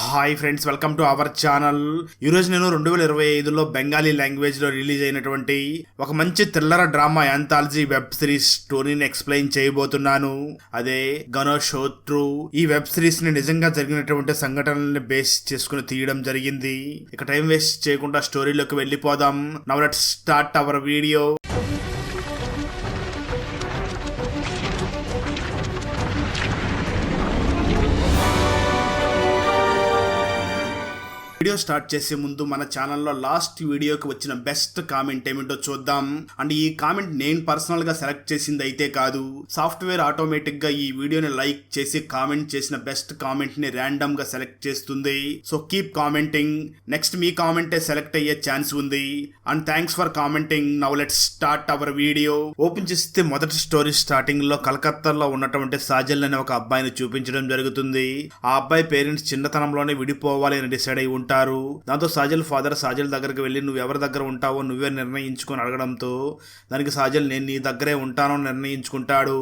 Hi friends, welcome to our channel. ఈరోజు నేను 2025లో Bengali language లో రిలీజ్ అయినటువంటి ఒక మంచి thriller drama anthology web series స్టోరీని ఎక్స్ప్లెయిన్ చేయబోతున్నాను. అదే గనోషోత్రు. ఈ వెబ్ సిరీస్ ని నిజంగా జరిగినటువంటి సంఘటనల్ని బేస్ చేసుకుని తీయడం జరిగింది. ఇక టైం వేస్ట్ చేయకుండా స్టోరీలోకి వెళ్ళిపోదాం. Now let's start our video. Video start చేసే ముందు మన ఛానల్లో లాస్ట్ వీడియోకి వచ్చిన బెస్ట్ కామెంట్ ఏమిటో చూద్దాం. అండ్ ఈ కామెంట్ నేను పర్సనల్ గా సెలెక్ట్ చేసింది అయితే కాదు, సాఫ్ట్వేర్ ఆటోమేటిక్ గా ఈ వీడియోని లైక్ చేసి కామెంట్ చేసిన బెస్ట్ కామెంట్ ని ర్యాండమ్ గా సెలెక్ట్ చేస్తుంది. So keep commenting. నెక్స్ట్ మీ కామెంటే సెలెక్ట్ అయ్యే ఛాన్స్ ఉంది. And thanks for commenting. Now let's start our video. Open చేస్తే మొదటి స్టోరీ స్టార్టింగ్ లో కలకత్తాలో ఉన్నటువంటి సాజల్ అనే ఒక అబ్బాయిని చూపించడం జరుగుతుంది. ఆ అబ్బాయి పేరెంట్స్ చిన్నతనంలోనే విడిపోవాలి అని డిసైడ్ అయి ఉంటారు. దాంతో సాజల్ ఫాదర్ సాజల్ దగ్గరికి వెళ్ళి నువ్వు ఎవరి దగ్గర ఉంటావో నువ్వే నిర్ణయించుకొని అడగడంతో దానికి సాజల్ నేను నీ దగ్గరే ఉంటానో నిర్ణయించుకుంటాడు.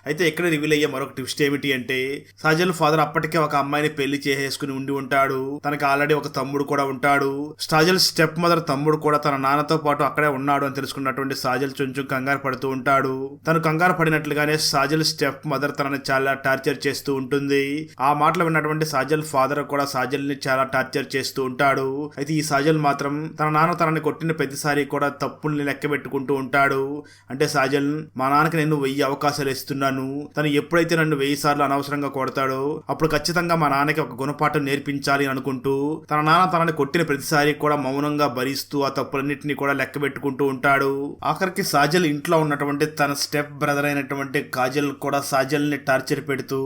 అయితే ఎక్కడ రివీల్ అయ్యే మరొక ట్విస్ట్ ఏమిటి అంటే సాజల్ ఫాదర్ అప్పటికే ఒక అమ్మాయిని పెళ్లి చేసేసుకుని ఉండి ఉంటాడు. తనకి ఆల్రెడీ ఒక తమ్ముడు కూడా ఉంటాడు. సాజల్ స్టెప్ మదర్ తమ్ముడు కూడా తన నాన్నతో పాటు అక్కడే ఉన్నాడు అని తెలుసుకున్నటువంటి సాజల్ కొంచెం కంగారు పడుతూ ఉంటాడు. తను కంగారు పడినట్లుగానే సాజల్ స్టెప్ మదర్ తనని చాలా టార్చర్ చేస్తూ ఉంటుంది. ఆ మాటలు విన్నటువంటి సాజల్ ఫాదర్ కూడా సాజల్ ని చాలా టార్చర్ చేస్తూ ఉంటాడు. అయితే ఈ సాజల్ మాత్రం తన నాన్న తనని కొట్టిన ప్రతిసారి కూడా తప్పుల్ని లెక్క పెట్టుకుంటూ ఉంటాడు. అంటే సాజల్, మా నాన్నకి నేను 1000 అవకాశాలు ఇస్తున్నాను, తను ఎప్పుడైతే నన్ను 1000 సార్లు అనవసరంగా కొడతాడో అప్పుడు ఖచ్చితంగా మా నాన్నకి ఒక గుణపాఠం నేర్పించాలి అనుకుంటూ తన నాన్న తనని కొట్టిన ప్రతిసారి కూడా మౌనంగా భరిస్తూ ఆ తప్పులన్నింటినీ కూడా లెక్క పెట్టుకుంటూ ఉంటాడు. ఆఖరికి సాజల్ ఇంట్లో ఉన్నటువంటి తన స్టెప్ బ్రదర్ అయినటువంటి కాజల్ కూడా సాజల్ ని టార్చర్ పెడుతూ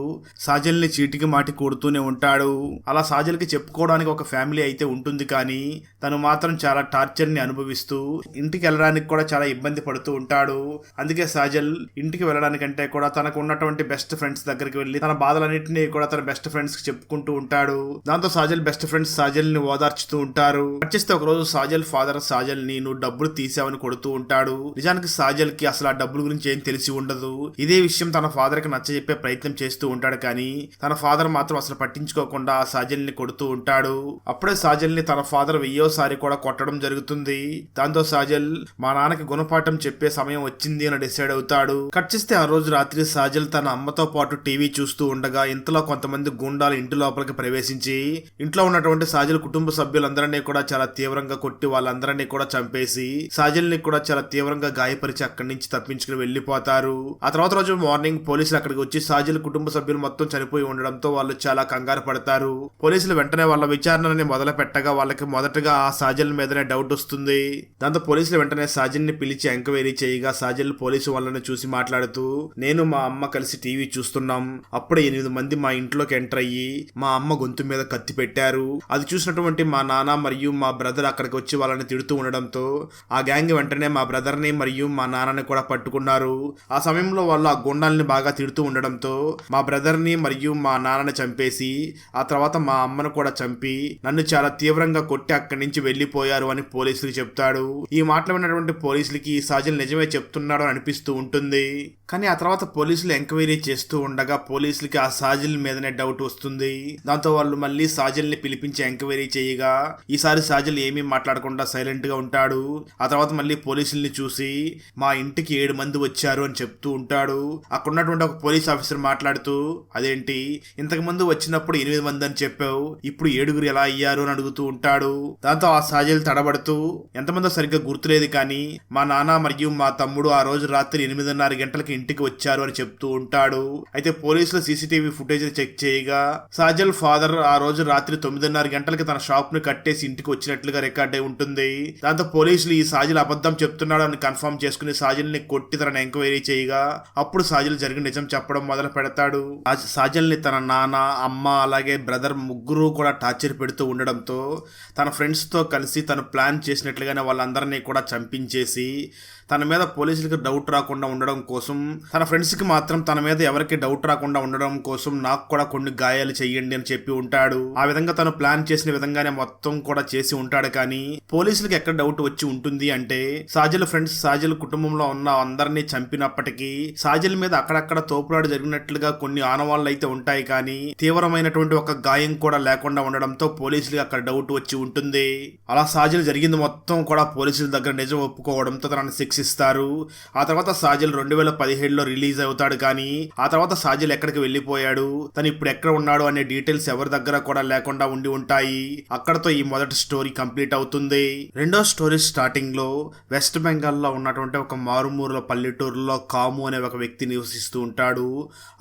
సాజల్ ని చీటికి మాటి కొడుతూనే ఉంటాడు. అలా సాజల్ కి చెప్పుకోవడానికి ఒక ఫ్యామిలీ అయితే ఉంటుంది, కానీ తను మాత్రం చాలా టార్చర్ ని అనుభవిస్తూ ఇంటికి వెళ్ళడానికి కూడా చాలా ఇబ్బంది పడుతూ ఉంటాడు. అందుకే సాజల్ ఇంటికి వెళ్ళడానికంటే కూడా తనకు ఉన్నటువంటి బెస్ట్ ఫ్రెండ్స్ దగ్గరికి వెళ్ళి తన బాధలన్నింటినీ కూడా తన బెస్ట్ ఫ్రెండ్స్ కి చెప్పుకుంటూ ఉంటాడు. దాంతో సాజల్ బెస్ట్ ఫ్రెండ్స్ సాజల్ ని ఓదార్చుతూ ఉంటారు. వచ్చేస్తే ఒక రోజు సాజల్ ఫాదర్ సాజల్ ని నువ్వు డబ్బులు తీసావని కొడుతూ ఉంటాడు. నిజానికి సాజల్ కి అసలు ఆ డబ్బుల గురించి ఏం తెలిసి ఉండదు. ఇదే విషయం తన ఫాదర్ కి నచ్చజెప్పే ప్రయత్నం చేస్తూ ఉంటాడు, కానీ తన ఫాదర్ మాత్రం అసలు పట్టించుకోకుండా ఆ సాజల్ ని కొడుతూ ఉంటాడు. అప్పుడే సాజల్ ని తన ఫాదర్ 1000సారి కూడా కొట్టడం జరుగుతుంది. దాంతో సాజల్ మా నాన్నకి గుణపాఠం చెప్పే సమయం వచ్చింది అని డిసైడ్ అవుతాడు. కట్ చేస్తే ఆ రోజు రాత్రి సాజల్ తన అమ్మతో పాటు టీవీ చూస్తూ ఉండగా ఇంతలో కొంతమంది గుండాలు ఇంటి లోపలికి ప్రవేశించి ఇంట్లో ఉన్నటువంటి సాజల్ కుటుంబ సభ్యులందరినీ కూడా చాలా తీవ్రంగా కొట్టి వాళ్ళందరినీ కూడా చంపేసి సాజల్ ని కూడా చాలా తీవ్రంగా గాయపరిచి అక్కడి నుంచి తప్పించుకుని వెళ్లిపోతారు. ఆ తర్వాత రోజు మార్నింగ్ పోలీసులు అక్కడికి వచ్చి సాజల్ కుటుంబ సభ్యులు మొత్తం చనిపోయి ఉండడంతో వాళ్ళు చాలా కంగారు పడతారు. పోలీసులు వెంటనే వాళ్ళ విచారణని మొదలు పెట్టగా వాళ్ళకి మొదటగా ఆ సాజల్ మీదనే డౌట్ వస్తుంది. దాంతో పోలీసులు వెంటనే సాజల్ ని పిలిచి ఎంక్వైరీ చేయగా సాజల్ పోలీసు వాళ్ళని చూసి మాట్లాడుతూ నేను మా అమ్మ కలిసి టీవీ చూస్తున్నాం, అప్పుడే 8 మంది మా ఇంట్లోకి ఎంటర్ అయ్యి మా అమ్మ గొంతు మీద కత్తి పెట్టారు. అది చూసినటువంటి మా నాన్న మరియు మా బ్రదర్ అక్కడికి వచ్చి వాళ్ళని తిడుతూ ఉండడంతో ఆ గ్యాంగ్ వెంటనే మా బ్రదర్ ని మరియు మా నాన్నని కూడా పట్టుకున్నారు. ఆ సమయంలో వాళ్ళు ఆ గుండాల్ని బాగా తిడుతూ ఉండడంతో మా బ్రదర్ ని మరియు మా నాన్నని చంపేసి ఆ తర్వాత మా అమ్మను కూడా చంపి నన్ను చాలా తీవ్రంగా కొట్టి అక్కడి నుంచి వెళ్లిపోయారు అని పోలీసులకు చెప్తాడు. ఈ మాటలు విన్నటువంటి పోలీసులకి సాజల్ నిజమే చెప్తున్నాడు అని అనిపిస్తూ ఉంటుంది. కానీ ఆ తర్వాత పోలీసులు ఎంక్వైరీ చేస్తూ ఉండగా పోలీసులకి ఆ సాజల్ మీదనే డౌట్ వస్తుంది. దాంతో వాళ్ళు మళ్ళీ సాజల్ ని పిలిపించి ఎంక్వైరీ చేయగా ఈసారి సాజల్ ఏమీ మాట్లాడకుండా సైలెంట్ గా ఉంటాడు. ఆ తర్వాత మళ్ళీ పోలీసుల్ని చూసి మా ఇంటికి 7 మంది వచ్చారు అని చెప్తూ ఉంటాడు. అక్కడ ఉన్నటువంటి ఒక పోలీస్ ఆఫీసర్ మాట్లాడుతూ అదేంటి ఇంతకు ముందు వచ్చినప్పుడు 8 మంది అని చెప్పావు, ఇప్పుడు 7 ఎలా అయ్యారు అని అడుగుతూ ఉంటాడు. దాంతో ఆ సాజల్ తడబడుతూ ఎంతమందో సరిగ్గా గుర్తులేదు, కానీ మా నాన్న మరియు మా తమ్ముడు ఆ రోజు రాత్రి 8:30 గంటలకి ఇంటికి వచ్చారు అని చెప్తూ ఉంటాడు. అయితే పోలీసులు సీసీటీవీ ఫుటేజ్ చెక్ చేయగా సాజల్ ఫాదర్ ఆ రోజు రాత్రి 9:30 గంటలకి తన షాప్ ని కట్టేసి ఇంటికి వచ్చినట్లుగా రికార్డ్ అయి ఉంటుంది. దాంతో పోలీసులు ఈ సాజల్ అబద్ధం చెప్తున్నాడు అని కన్ఫర్మ్ చేసుకుని సాజల్ ని కొట్టి తనని ఎంక్వైరీ చేయగా అప్పుడు సాజల్ జరిగిన నిజం చెప్పడం మొదలు పెడతాడు. సాజల్ ని తన నాన్న, అమ్మ అలాగే బ్రదర్ ముగ్గురు కూడా టార్చర్ పెడుతూ ఉండడంతో తన ఫ్రెండ్స్తో కలిసి తను ప్లాన్ చేసినట్లుగానే వాళ్ళందరినీ కూడా చంపించేసి తన మీద పోలీసులకి డౌట్ రాకుండా ఉండడం కోసం, తన ఫ్రెండ్స్ కి మాత్రం తన మీద ఎవరికి డౌట్ రాకుండా ఉండడం కోసం నాకు కూడా కొన్ని గాయాలు చెయ్యండి అని చెప్పి ఉంటాడు. ఆ విధంగా తను ప్లాన్ చేసిన విధంగానే మొత్తం కూడా చేసి ఉంటాడు. కానీ పోలీసులకి ఎక్కడ డౌట్ వచ్చి ఉంటుంది అంటే, సాజిల్ ఫ్రెండ్స్ సాజిల్ కుటుంబంలో ఉన్న అందరినీ చంపినప్పటికీ సాజిల్ మీద అక్కడక్కడ తోపులాట జరిగినట్లుగా కొన్ని ఆనవాళ్ళు అయితే ఉంటాయి. కానీ తీవ్రమైనటువంటి ఒక గాయం కూడా లేకుండా ఉండడంతో పోలీసులకి అక్కడ డౌట్ వచ్చి ఉంటుంది. అలా సాజిల్ జరిగింది మొత్తం కూడా పోలీసుల దగ్గర నిజం ఒప్పుకోవడంతో తనని శిక్షిస్తారు. ఆ తర్వాత సాజిల్ 2017లో రిలీజ్ అవుతాడు. కానీ ఆ తర్వాత సాజిల్ ఎక్కడికి వెళ్లిపోయాడు, తను ఇప్పుడు ఎక్కడ ఉన్నాడు అనే డీటెయిల్స్ ఎవరి దగ్గర కూడా లేకుండా ఉండి ఉంటాయి. అక్కడతో ఈ మొదటి స్టోరీ కంప్లీట్ అవుతుంది. రెండో స్టోరీ స్టార్టింగ్ లో వెస్ట్ బెంగాల్ లో ఉన్నటువంటి ఒక మారుమూల పల్లెటూరులో కాము అనే ఒక వ్యక్తి నివసిస్తూ ఉంటాడు.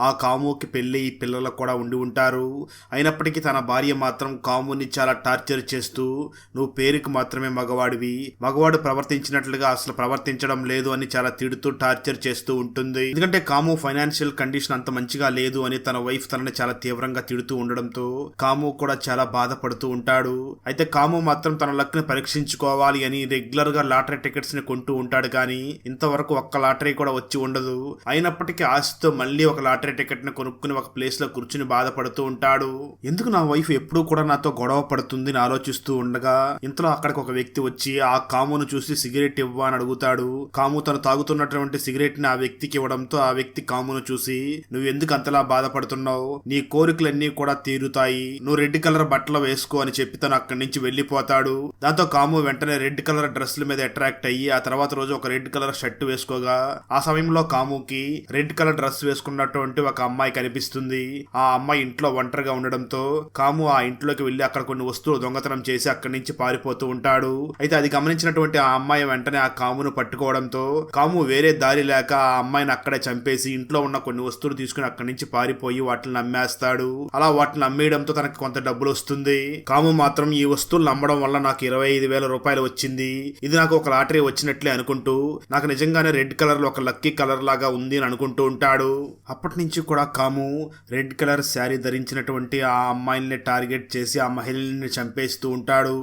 ఆ కాముకి పెళ్లి పిల్లలు కూడా ఉండి ఉంటారు. అయినప్పటికీ తన భార్య మాత్రం కాముని చాలా టార్చర్ చేస్తూ, నువ్వు పేరుకి మాత్రమే మగవాడివి, మగవాడు ప్రవర్తించినట్లుగా అసలు ప్రవర్తించడం లేదు అని చాలా తిడుతూ టార్చర్ చేస్తూ ఉంటుంది. ఎందుకంటే కాము ఫైనాన్షియల్ కండిషన్ అంత మంచిగా లేదు అని తన వైఫ్ తనని చాలా తీవ్రంగా తిడుతూ ఉండడంతో కాము కూడా చాలా బాధపడుతూ ఉంటాడు. అయితే కాము మాత్రం తన లక్ ని పరీక్షించుకోవాలి అని రెగ్యులర్ గా లాటరీ టికెట్స్ ని కొంటూ ఉంటాడు. కానీ ఇంతవరకు ఒక్క లాటరీ కూడా వచ్చి ఉండదు. అయినప్పటికీ ఆశతో మళ్ళీ ఒక లాటరీ టికెట్ ని కొనుక్కుని ఒక ప్లేస్ లో కూర్చుని బాధపడుతూ ఉంటాడు. ఎందుకు నా వైఫ్ ఎప్పుడూ కూడా నాతో గొడవ పడుతుంది అని ఆలోచిస్తూ ఉండగా ఇంతలో అక్కడికి ఒక వ్యక్తి వచ్చి ఆ కామును చూసి సిగరెట్ ఇవ్వా అని అడుగుతాడు. కాము తను తాగుతున్నటువంటి సిగరెట్ ని ఆ వ్యక్తికి ఇవ్వడంతో ఆ వ్యక్తి కామును చూసి, నువ్వు ఎందుకు అంతలా బాధపడుతున్నావు, నీ కోరికలన్నీ కూడా తీరుతాయి, నువ్వు రెడ్ కలర్ బట్టలు వేసుకో అని చెప్పి తను అక్కడి నుంచి వెళ్లిపోతాడు. దాంతో కాము వెంటనే రెడ్ కలర్ డ్రెస్ల మీద అట్రాక్ట్ అయ్యి ఆ తర్వాత రోజు ఒక రెడ్ కలర్ షర్ట్ వేసుకోగా ఆ సమయంలో కాముకి రెడ్ కలర్ డ్రెస్ వేసుకున్నటువంటి ఒక అమ్మాయి కనిపిస్తుంది. ఆ అమ్మాయి ఇంట్లో ఒంటరిగా ఉండడంతో కాము ఆ ఇంట్లోకి వెళ్లి అక్కడ కొన్ని వస్తువులు దొంగతనం చేసి అక్కడి నుంచి పారిపోతూ ఉంటాడు. అయితే అది గమనించినటువంటి ఆ అమ్మాయి వెంటనే ఆ కామును పట్టుకోవడంతో కాము వేరే దారి లేక ఆ అమ్మాయిని అక్కడే చంపేసి ఇంట్లో ఉన్న కొన్ని వస్తువులు తీసుకుని అక్కడి నుంచి పారిపోయి వాటిని అమ్మేస్తాడు. అలా వాటిని అమ్మేయడంతో తనకి కొంత డబ్బులు వస్తుంది. కాము మాత్రం ఈ వస్తువులు అమ్మడం వల్ల నాకు 25,000 రూపాయలు వచ్చింది, ఇది నాకు ఒక లాటరీ వచ్చినట్లే అనుకుంటూ నాకు నిజంగానే రెడ్ కలర్ లో ఒక లక్కీ కలర్ లాగా ఉంది అని అనుకుంటూ ఉంటాడు. అప్పటి నుంచి కూడా కాము రెడ్ కలర్ శారీ ధరించినటువంటి ఆ అమ్మాయిల్ని టార్గెట్ చేసి ఆ మహిళల్ని చంపేస్తూ ఉంటాడు.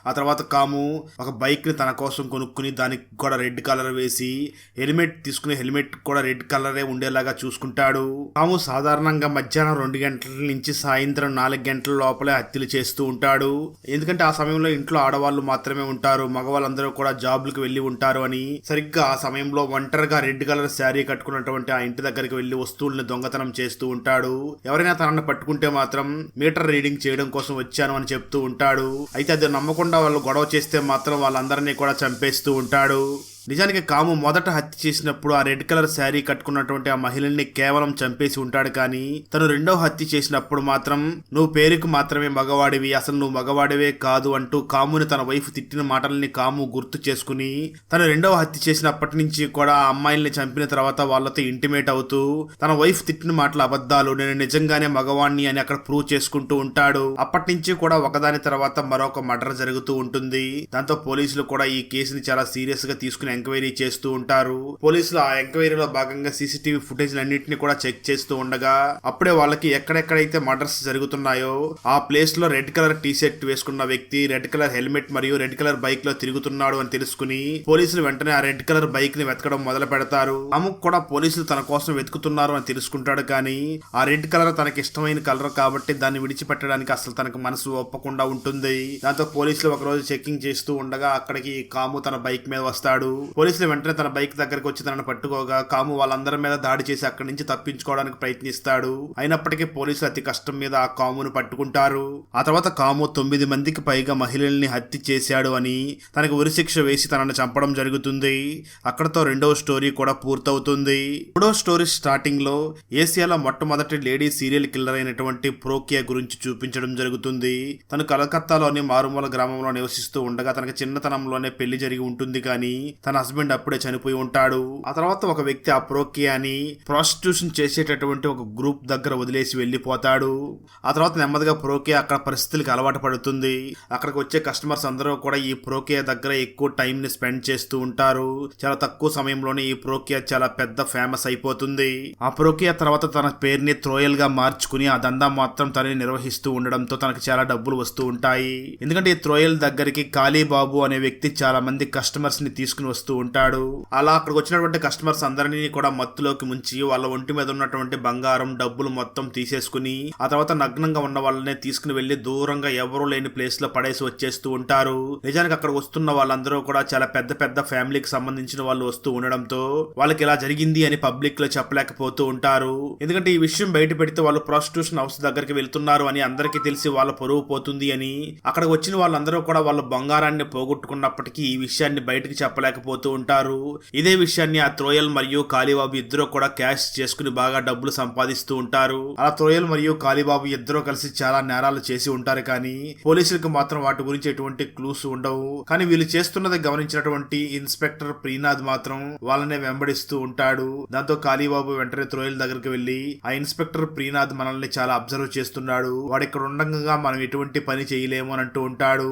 ఆ తర్వాత కాము ఒక బైక్ ని తన కోసం కొనుక్కుని దానికి కూడా రెడ్ కలర్ వేసి హెల్మెట్ తీసుకుని హెల్మెట్ కూడా రెడ్ కలరే ఉండేలాగా చూసుకుంటాడు. కాము సాధారణంగా మధ్యాహ్నం 2 గంటల నుంచి సాయంత్రం 4 గంటల లోపలే హత్యలు చేస్తూ ఉంటాడు. ఎందుకంటే ఆ సమయంలో ఇంట్లో ఆడవాళ్ళు మాత్రమే ఉంటారు, మగవాళ్ళందరూ కూడా జాబ్లకు వెళ్లి ఉంటారు అని. సరిగ్గా ఆ సమయంలో ఒంటరిగా రెడ్ కలర్ శారీ కట్టుకున్నటువంటి ఆ ఇంటి దగ్గరికి వెళ్లి వస్తువుల్ని దొంగతనం చేస్తూ ఉంటాడు. ఎవరైనా తనని పట్టుకుంటే మాత్రం మీటర్ రీడింగ్ చేయడం కోసం వచ్చాను అని చెప్తూ ఉంటాడు. అయితే అది నమ్మకుండా వాళ్ళు గొడవ చేస్తే మాత్రం వాళ్ళందరినీ కూడా చంపేస్తూ ఉంటాడు. నిజానికి కాము మొదట హత్య చేసినప్పుడు ఆ రెడ్ కలర్ శారీ కట్టుకున్నటువంటి ఆ మహిళల్ని కేవలం చంపేసి ఉంటాడు. కానీ తను రెండో హత్య చేసినప్పుడు మాత్రం నువ్వు పేరుకు మాత్రమే మగవాడివి, అసలు నువ్వు మగవాడివే కాదు అంటూ కాముని తన వైఫ్ తిట్టిన మాటల్ని కాము గుర్తు చేసుకుని తను రెండవ హత్య చేసినప్పటి నుంచి కూడా ఆ అమ్మాయిల్ని చంపిన తర్వాత వాళ్ళతో ఇంటిమేట్ అవుతూ తన వైఫ్ తిట్టిన మాటలు అబద్ధాలు, నేను నిజంగానే మగవాణ్ణి అని అక్కడ ప్రూవ్ చేసుకుంటూ ఉంటాడు. అప్పటి నుంచి కూడా ఒకదాని తర్వాత మరొక మర్డర్ జరుగుతూ ఉంటుంది. దాంతో పోలీసులు కూడా ఈ కేసుని చాలా సీరియస్ గా తీసుకుని ఎంక్వైరీ చేస్తూ ఉంటారు. పోలీసులు ఆ ఎంక్వైరీలో భాగంగా సీసీటీవీ ఫుటేజ్ అన్నింటినీ కూడా చెక్ చేస్తూ ఉండగా అప్పుడే వాళ్ళకి ఎక్కడెక్కడైతే మర్డర్స్ జరుగుతున్నాయో ఆ ప్లేస్ లో రెడ్ కలర్ టీ షర్ట్ వేసుకున్న వ్యక్తి రెడ్ కలర్ హెల్మెట్ మరియు రెడ్ కలర్ బైక్ లో తిరుగుతున్నాడు అని తెలుసుకుని పోలీసులు వెంటనే ఆ రెడ్ కలర్ బైక్ ని వెతకడం మొదలు పెడతారు. అముక్ కూడా పోలీసులు తన కోసం వెతుకుతున్నారు అని తెలుసుకుంటాడు. కానీ ఆ రెడ్ కలర్ తనకి ఇష్టమైన కలర్ కాబట్టి దాన్ని విడిచిపెట్టడానికి అసలు తనకు మనసు ఒప్పకుండా ఉంటుంది. దాంతో పోలీసులు ఒక రోజు చెకింగ్ చేస్తూ ఉండగా అక్కడికి కాము తన బైక్ మీద వస్తాడు. పోలీసులు వెంటనే తన బైక్ దగ్గరకు వచ్చి తనను పట్టుకోగా కాము వాళ్ళందరి మీద దాడి చేసి అక్కడి నుంచి తప్పించుకోవడానికి ప్రయత్నిస్తాడు. అయినప్పటికీ పోలీసులు అతి కష్టం మీద ఆ కామును పట్టుకుంటారు. ఆ తర్వాత కాము 9 మందికి పైగా మహిళల్ని హత్య చేశాడు అని తనకు ఉరిశిక్ష వేసి తనను చంపడం జరుగుతుంది. అక్కడతో రెండవ స్టోరీ కూడా పూర్తవుతుంది. మూడో స్టోరీ స్టార్టింగ్ లో ఏసియాలో మొట్టమొదటి లేడీ సీరియల్ కిల్లర్ అయినటువంటి ప్రోకియా గురించి చూపించడం జరుగుతుంది. తను కలకత్తాలోని మారుమూల గ్రామంలో నివసిస్తూ ఉండగా తనకు చిన్నతనంలోనే పెళ్లి జరిగి ఉంటుంది. కానీ తన హస్బెండ్ అప్పుడే చనిపోయి ఉంటాడు. ఆ తర్వాత ఒక వ్యక్తి ఆ ప్రోకియాని ప్రాస్టిట్యూషన్ చేసేటటువంటి ఒక గ్రూప్ దగ్గర వదిలేసి వెళ్లిపోతాడు. ఆ తర్వాత నెమ్మదిగా ప్రోకియా అక్కడ పరిస్థితులకు అలవాటు పడుతుంది. అక్కడికి వచ్చే కస్టమర్స్ అందరూ కూడా ఈ ప్రోకియా దగ్గర ఎక్కువ టైం ని స్పెండ్ చేస్తూ ఉంటారు. చాలా తక్కువ సమయంలోనే ఈ ప్రోకియా చాలా పెద్ద ఫేమస్ అయిపోతుంది. ఆ ప్రోకియా తర్వాత తన పేరుని త్రోయల్ గా మార్చుకుని ఆ దందా మాత్రం తనని నిర్వహిస్తూ ఉండడంతో తనకు చాలా డబ్బులు వస్తూ ఉంటాయి. ఎందుకంటే ఈ త్రోయల్ దగ్గరికి కాళీబాబు అనే వ్యక్తి చాలా మంది కస్టమర్స్ ని తీసుకుని వస్తూ ఉంటాడు. అలా అక్కడికి వచ్చినటువంటి కస్టమర్స్ అందరినీ కూడా మత్తులోకి ముంచి వాళ్ళ ఒంటి మీద ఉన్నటువంటి బంగారం డబ్బులు మొత్తం తీసేసుకుని ఆ తర్వాత నగ్నంగా ఉన్న వాళ్ళనే తీసుకుని వెళ్లి దూరంగా ఎవరూ లేని ప్లేస్ లో పడేసి వచ్చేస్తూ ఉంటారు. నిజానికి అక్కడ వస్తున్న వాళ్ళందరూ కూడా చాలా పెద్ద పెద్ద ఫ్యామిలీకి సంబంధించిన వాళ్ళు వస్తూ ఉండడంతో వాళ్ళకి ఇలా జరిగింది అని పబ్లిక్ లో చెప్పలేకపోతూ ఉంటారు. ఎందుకంటే ఈ విషయం బయట పెడితే వాళ్ళు ప్రాస్టిట్యూషన్ హౌస్ దగ్గరికి వెళ్తున్నారు అని అందరికీ తెలిసి వాళ్ళ పరువు పోతుంది అని అక్కడికి వచ్చిన వాళ్ళందరూ కూడా వాళ్ళ బంగారాన్ని పోగొట్టుకున్నప్పటికీ ఈ విషయాన్ని బయటకు చెప్పలేకపోతూ ఉంటారు. ఇదే విషయాన్ని ఆ త్రోయల్ మరియు కాళీబాబు ఇద్దరు కూడా క్యాష్ చేసుకుని బాగా డబ్బులు సంపాదిస్తూ ఉంటారు. అలా త్రోయల్ మరియు కాళీబాబు ఇద్దరు కలిసి చాలా నేరాలు చేసి ఉంటారు కానీ పోలీసులకు మాత్రం వాటి గురించి ఎటువంటి క్లూస్ ఉండవు. కానీ వీళ్ళు చేస్తున్నది గమనించినటువంటి ఇన్స్పెక్టర్ ప్రీనాథ్ మాత్రం వాళ్ళనే వెంబడిస్తూ ఉంటాడు. దాంతో కాళీబాబు వెంటనే త్రోయల్ దగ్గరికి వెళ్లి ఆ ఇన్స్పెక్టర్ ప్రీనాథ్ మనల్ని చాలా అబ్జర్వ్ చేస్తున్నాడు, వాడు ఇక్కడ ఉండగా మనం ఎటువంటి పని చేయలేము అని అంటూ ఉంటాడు.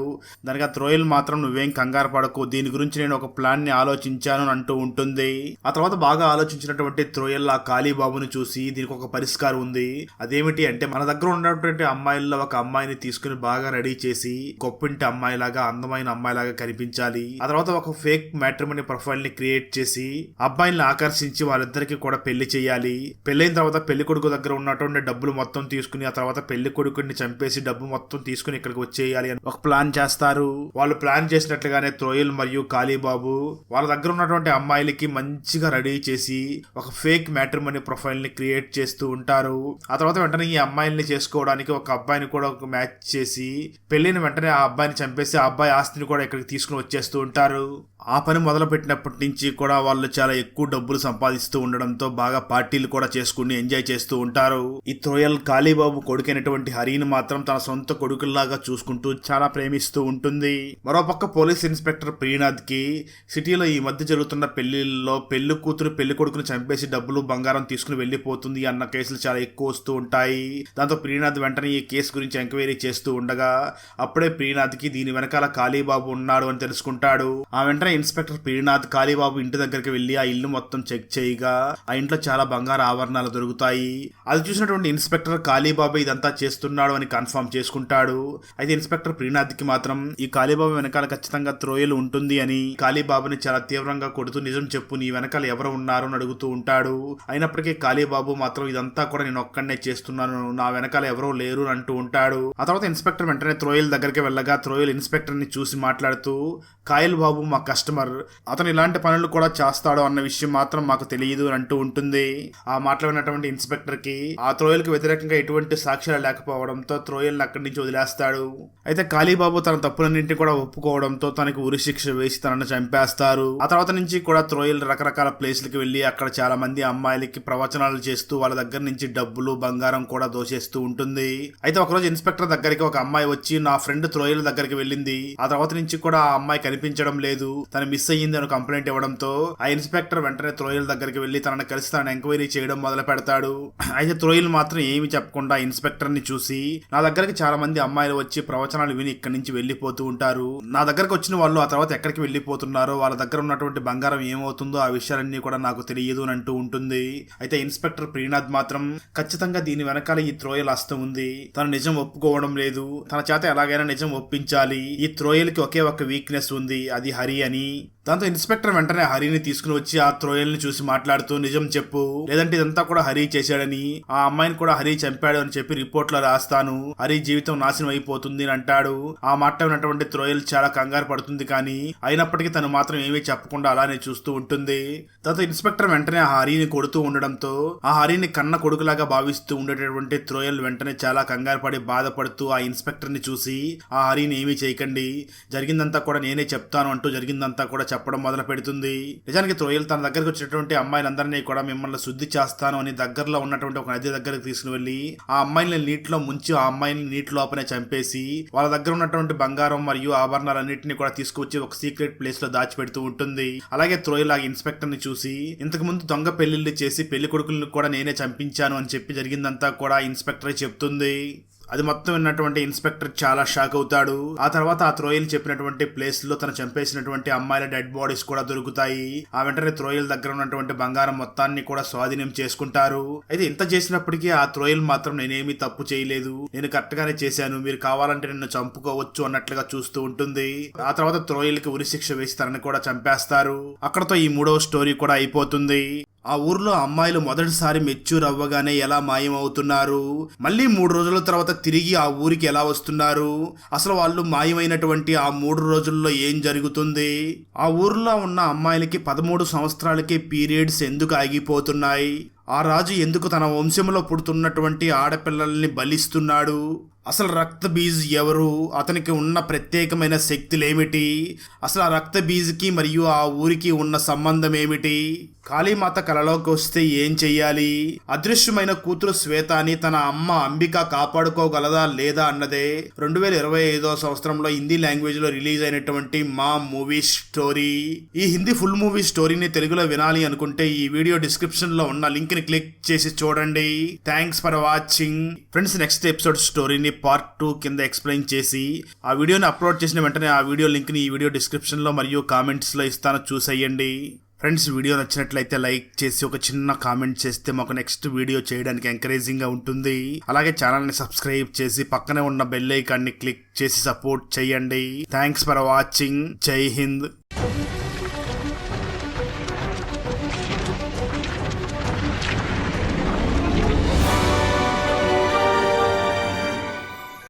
దానికి ఆ త్రోయల్ మాత్రం నువ్వేం కంగారు పడకు, దీని గురించి నేను ఒక ప్లాన్ ని ఆలోచించాను అని అంటూ ఉంటుంది. ఆ తర్వాత బాగా ఆలోచించినటువంటి త్రోయల్ ఆ కాళీబాబుని చూసి దీనికి ఒక పరిష్కారం ఉంది, అదేమిటి అంటే మన దగ్గర ఉన్నటువంటి అమ్మాయిల్లో ఒక అమ్మాయిని తీసుకుని బాగా రెడీ చేసి గొప్పింటి అమ్మాయిలాగా అందమైన అమ్మాయిలాగా కనిపించాలి. ఆ తర్వాత ఒక ఫేక్ మ్యాట్రిమోనీ ప్రొఫైల్ ని క్రియేట్ చేసి అబ్బాయిల్ని ఆకర్షించి వాళ్ళిద్దరికి కూడా పెళ్లి చేయాలి. పెళ్లైన తర్వాత పెళ్లి కొడుకు దగ్గర ఉన్నటువంటి డబ్బులు మొత్తం తీసుకుని ఆ తర్వాత పెళ్లి కొడుకుని చంపేసి డబ్బు మొత్తం తీసుకుని ఇక్కడికి వచ్చేయాలి అని ఒక ప్లాన్ చేస్తారు. వాళ్ళు ప్లాన్ చేసినట్లుగానే త్రోయల్ మరియు కాళీబాబు వాళ్ళ దగ్గర ఉన్నటువంటి అమ్మాయిలకి మంచిగా రెడీ చేసి ఒక ఫేక్ మ్యాట్రిమోనీ ప్రొఫైల్ ని క్రియేట్ చేస్తూ ఉంటారు. ఆ తర్వాత వెంటనే ఈ అమ్మాయిల్ని చేసుకోవడానికి ఒక అబ్బాయిని కూడా ఒక మ్యాచ్ చేసి పెళ్లిని వెంటనే ఆ అబ్బాయిని చంపేసి ఆ అబ్బాయి ఆస్తిని కూడా ఇక్కడికి తీసుకుని వచ్చేస్తూ ఉంటారు. ఆ పని మొదలు పెట్టినప్పటి నుంచి కూడా వాళ్ళు చాలా ఎక్కువ డబ్బులు సంపాదిస్తూ ఉండడంతో బాగా పార్టీలు కూడా చేసుకుని ఎంజాయ్ చేస్తూ ఉంటారు. ఈ త్రోయల్ కాళీబాబు కొడుకైనటువంటి హరిని మాత్రం తన సొంత కొడుకుల్లాగా చూసుకుంటూ చాలా ప్రేమిస్తూ ఉంటుంది. మరోపక్క పోలీస్ ఇన్స్పెక్టర్ ప్రీనాథ్ కి సిటీలో ఈ మధ్య జరుగుతున్న పెళ్లిల్లో పెళ్లి కూతురు పెళ్లి కొడుకుని చంపేసి డబ్బులు బంగారం తీసుకుని వెళ్లిపోతుంది అన్న కేసులు చాలా ఎక్కువ వస్తూ ఉంటాయి. దాంతో ప్రీనాథ్ వెంటనే ఈ కేసు గురించి ఎంక్వైరీ చేస్తూ ఉండగా అప్పుడే ప్రీనాథ్ కి దీని వెనకాల కాళీబాబు ఉన్నాడు అని తెలుసుకుంటాడు. ఆ వెంటనే ఇన్స్పెక్టర్ ప్రీనాథ్ కాళీబాబు ఇంటి దగ్గరికి వెళ్లి ఆ ఇల్లు మొత్తం చెక్ చేయగా ఆ ఇంట్లో చాలా బంగారు ఆభరణాలు దొరుకుతాయి. అది చూసినటువంటి ఇన్స్పెక్టర్ కాళీబాబు ఇదంతా చేస్తున్నాడు అని కన్ఫర్మ్ చేసుకుంటాడు. అయితే ఇన్స్పెక్టర్ ప్రీనాథ్ కి మాత్రం ఈ కాళీబాబు వెనకాల ఖచ్చితంగా త్రోయల్ ఉంటుంది అని కాళీబాబుని చాలా తీవ్రంగా కొడుతూ నిజం చెప్పు, నీ వెనకాల ఎవరు ఉన్నారు అని అడుగుతూ ఉంటాడు. అయినప్పటికీ కాళీబాబు మాత్రం ఇదంతా కూడా నేను ఒక్కడనే చేస్తున్నాను, నా వెనకాల ఎవరో లేరు అని అంటూ ఉంటాడు. ఆ తర్వాత ఇన్స్పెక్టర్ వెంటనే త్రోయల్ దగ్గరికి వెళ్ళగా త్రోయల్ ఇన్స్పెక్టర్ ని చూసి మాట్లాడుతూ కాయల్ బాబు మా కస్టమర్, అతను ఇలాంటి పనులు కూడా చేస్తాడు అన్న విషయం మాత్రం మాకు తెలియదు అని అంటూ ఉంటుంది. ఆ మాటలు విన్నటువంటి ఇన్స్పెక్టర్ కి ఆ త్రోయల్ కి వ్యతిరేకంగా ఎటువంటి సాక్ష్యాలు లేకపోవడంతో త్రోయల్ అక్కడి నుంచి వదిలేస్తాడు. అయితే కాళీబాబు తన తప్పులన్నింటినీ కూడా ఒప్పుకోవడంతో తనకి ఉరి శిక్ష వేసి తనను చంపేస్తారు. ఆ తర్వాత నుంచి కూడా త్రోయల్ రకరకాల ప్లేస్లకి వెళ్లి అక్కడ చాలా మంది అమ్మాయిలకి ప్రవచనాలు చేస్తూ వాళ్ళ దగ్గర నుంచి డబ్బులు బంగారం కూడా దోచేస్తూ ఉంటుంది. అయితే ఒకరోజు ఇన్స్పెక్టర్ దగ్గరికి ఒక అమ్మాయి వచ్చి నా ఫ్రెండ్ త్రోయల్ దగ్గరికి వెళ్ళింది, ఆ తర్వాత నుంచి కూడా ఆ అమ్మాయి కనిపించడం లేదు, తను మిస్ అయ్యింది అని కంప్లైంట్ ఇవ్వడంతో ఆ ఇన్స్పెక్టర్ వెంటనే త్రోయల్ దగ్గరికి వెళ్లి తనను కలిసి తనను ఎంక్వైరీ చేయడం మొదలు పెడతాడు. అయితే త్రోయల్ మాత్రం ఏమి చెప్పకుండా ఇన్స్పెక్టర్ ని చూసి నా దగ్గరికి చాలా మంది అమ్మాయిలు వచ్చి ప్రవచనాలు విని ఇక్కడి నుంచి వెళ్లిపోతూ ఉంటారు, నా దగ్గరకు వచ్చిన వాళ్ళు ఆ తర్వాత ఎక్కడికి వెళ్లిపోతున్నారో వాళ్ళ దగ్గర ఉన్నటువంటి బంగారం ఏమవుతుందో ఆ విషయాలన్నీ కూడా నాకు తెలియదు అని అంటూ ఉంటుంది. అయితే ఇన్స్పెక్టర్ ప్రీనాథ్ మాత్రం ఖచ్చితంగా దీని వెనకాల ఈ త్రోయల్ హస్తం ఉంది, తను నిజం ఒప్పుకోవడం లేదు, తన చేత ఎలాగైనా నిజం ఒప్పించాలి, ఈ త్రోయల్ కి ఒకే ఒక వీక్నెస్ ఉంది, అది హరి అని. దాంతో ఇన్స్పెక్టర్ వెంటనే హరిని తీసుకుని వచ్చి ఆ త్రోయల్ ని చూసి మాట్లాడుతూ నిజం చెప్పు, లేదంటే ఇదంతా కూడా హరి చేశాడని, ఆ అమ్మాయిని కూడా హరి చంపాడు అని చెప్పి రిపోర్ట్ లో రాస్తాను, హరి జీవితం నాశనం అయిపోతుంది అని అంటాడు. ఆ మాట విన్నటువంటి త్రోయల్ చాలా కంగారు పడుతుంది కానీ అయినప్పటికీ తను మాత్రం ఏమీ చెప్పకుండా అలానే చూస్తూ ఉంటుంది. దాంతో ఇన్స్పెక్టర్ వెంటనే ఆ హరిని కొడుతూ ఉండడంతో ఆ హరిని కన్న కొడుకులాగా భావిస్తూ ఉండేటటువంటి త్రోయల్ వెంటనే చాలా కంగారు పడి బాధపడుతూ ఆ ఇన్స్పెక్టర్ ని చూసి ఆ హరిని ఏమీ చేయకండి, జరిగిందంతా కూడా నేనే చెప్తాను అంటూ జరిగిందంతా కూడా చెప్పడం మొదలు పెడుతుంది. నిజానికి త్రోయల్ తన దగ్గరకు వచ్చినటువంటి అమ్మాయిలందరినీ కూడా మిమ్మల్ని శుద్ధి చేస్తాను అని దగ్గరలో ఉన్నటువంటి ఒక నది దగ్గరకు తీసుకుని వెళ్లి ఆ అమ్మాయిని నీటిలో ముంచి ఆ అమ్మాయిని నీటి లోపనే చంపేసి వాళ్ళ దగ్గర ఉన్నటువంటి బంగారం మరియు ఆభరణాలన్నింటినీ కూడా తీసుకొచ్చి ఒక సీక్రెట్ ప్లేస్ లో దాచిపెడుతూ ఉంటుంది. అలాగే త్రోయల్ ఆ ఇన్స్పెక్టర్ ని చూసి ఇంతకు ముందు దొంగ పెళ్లిళ్ళు చేసి పెళ్లి కొడుకులను కూడా నేనే చంపించాను అని చెప్పి జరిగిందంతా కూడా ఇన్స్పెక్టర్ చెప్తుంది. అది మొత్తం విన్నటువంటి ఇన్స్పెక్టర్ చాలా షాక్ అవుతాడు. ఆ తర్వాత ఆ త్రోయల్ చెప్పినటువంటి ప్లేస్ లో తను చంపేసినటువంటి అమ్మాయిల డెడ్ బాడీస్ కూడా దొరుకుతాయి. ఆ వెంటనే త్రోయల్ దగ్గర ఉన్నటువంటి బంగారం మొత్తాన్ని కూడా స్వాధీనం చేసుకుంటారు. అయితే ఇంత చేసినప్పటికీ ఆ త్రోయల్ మాత్రం నేనేమీ తప్పు చేయలేదు, నేను కరెక్ట్ గానే చేశాను, మీరు కావాలంటే నిన్ను చంపుకోవచ్చు అన్నట్లుగా చూస్తూ ఉంటుంది. ఆ తర్వాత త్రోయల్ కి ఉరిశిక్ష వేసి తనని కూడా చంపేస్తారు. అక్కడతో ఈ 3వ స్టోరీ కూడా అయిపోతుంది. ఆ ఊర్లో అమ్మాయిలు మొదటిసారి మెచ్యూర్ అవ్వగానే ఎలా మాయమవుతున్నారు, మళ్ళీ 3 రోజుల తర్వాత తిరిగి ఆ ఊరికి ఎలా వస్తున్నారు, అసలు వాళ్ళు మాయమైనటువంటి ఆ 3 రోజుల్లో ఏం జరుగుతుంది, ఆ ఊర్లో ఉన్న అమ్మాయిలకి 13 సంవత్సరాలకి పీరియడ్స్ ఎందుకు ఆగిపోతున్నాయి, ఆ రాజు ఎందుకు తన వంశంలో పుడుతున్నటువంటి ఆడపిల్లల్ని బలిస్తున్నాడు, అసలు రక్త బీజ్ ఎవరు, అతనికి ఉన్న ప్రత్యేకమైన శక్తులేమిటి, అసలు ఆ రక్త బీజ్కి మరియు ఆ ఊరికి ఉన్న సంబంధం ఏమిటి, కాళీమాత కలలోకి వస్తే ఏం చెయ్యాలి, అదృశ్యమైన కూతురు శ్వేతాని తన అమ్మ అంబిక కాపాడుకోగలదా లేదా అన్నదే 2025వ సంవత్సరంలో హిందీ లాంగ్వేజ్ లో రిలీజ్ అయినటువంటి మా మూవీ స్టోరీ. ఈ హిందీ ఫుల్ మూవీ స్టోరీని తెలుగులో వినాలి అనుకుంటే ఈ వీడియో డిస్క్రిప్షన్ లో ఉన్న లింక్ ని క్లిక్ చేసి చూడండి. Thanks for watching friends. Next episode స్టోరీని పార్ట్ 2 కింద ఎక్స్ప్లెయిన్ చేసి ఆ వీడియోని అప్లోడ్ చేసిన వెంటనే ఆ వీడియో లింక్ ని ఈ వీడియో డిస్క్రిప్షన్ లో మరియు కామెంట్స్ లో ఇస్తాను, చూసేయండి. ఫ్రెండ్స్, వీడియో నచ్చినట్లయితే లైక్ చేసి ఒక చిన్న కామెంట్ చేస్తే మాకు నెక్స్ట్ వీడియో చేయడానికి ఎంకరేజింగ్ గా ఉంటుంది. అలాగే ఛానల్ ని సబ్స్క్రైబ్ చేసి పక్కనే ఉన్న బెల్ ఐకాన్ ని క్లిక్ చేసి సపోర్ట్ చేయండి. Thanks for watching. జై హింద్.